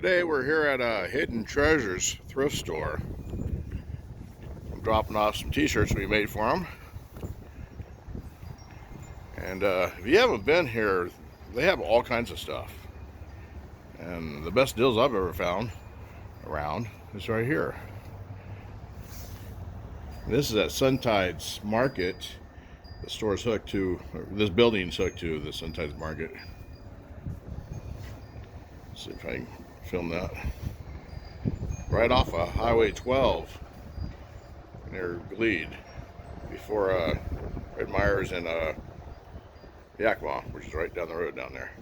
Today we're here at a Hidden Treasures Thrift Store. I'm dropping off some t-shirts we made for them. And if you haven't been here, they have all kinds of stuff. And the best deals I've ever found around is right here. This is at Suntide's Market. The store's hooked to, this building's hooked to the Suntide's Market. Let's see if I can film that. Right off of Highway 12 near Glede, before Red Myers and Yakima, which is right down the road down there.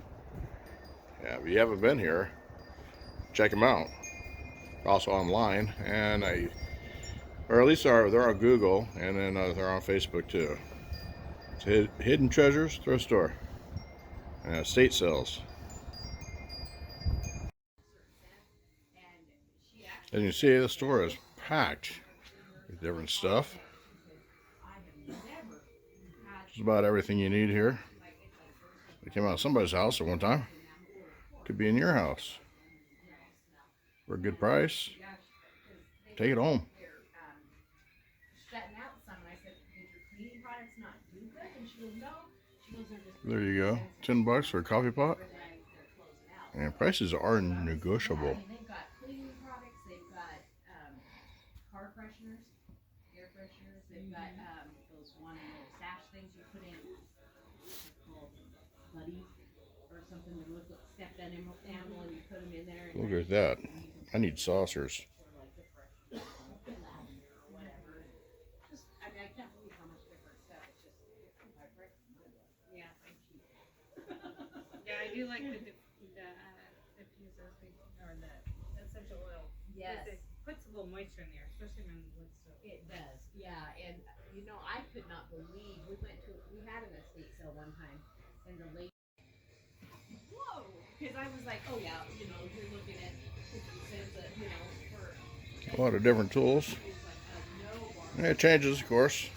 Yeah, if you haven't been here, check them out. Also online, and or at least they're on Google, and then they're on Facebook too. It's Hidden Treasures Thrift Store. Estate sales. As you see, the store is packed with different stuff. Just about everything you need here. It came out of somebody's house at one time. Could be in your house. For a good price. Take it home. There you go. $10 for a coffee pot. And prices are negotiable. They've got cleaning products, they've got car fresheners, air fresheners, they've got those one little sash things you put in, called buddies or something, that look like stuffed animal and you put them in there. Look at that. I need saucers. I can't believe how much different stuff. It's just yeah, I'm cheap. Yeah, I do like the diffusers or the essential oil. Yes. It puts a little moisture in there, especially when wood's so. It does, yeah. And you know, I could not believe we had an estate sale one time, and the lady, whoa, because I was like, oh yeah, you know, you're looking at 50 cents, you know, for A lot of different tools. it's like, no bar. And it changes, of course.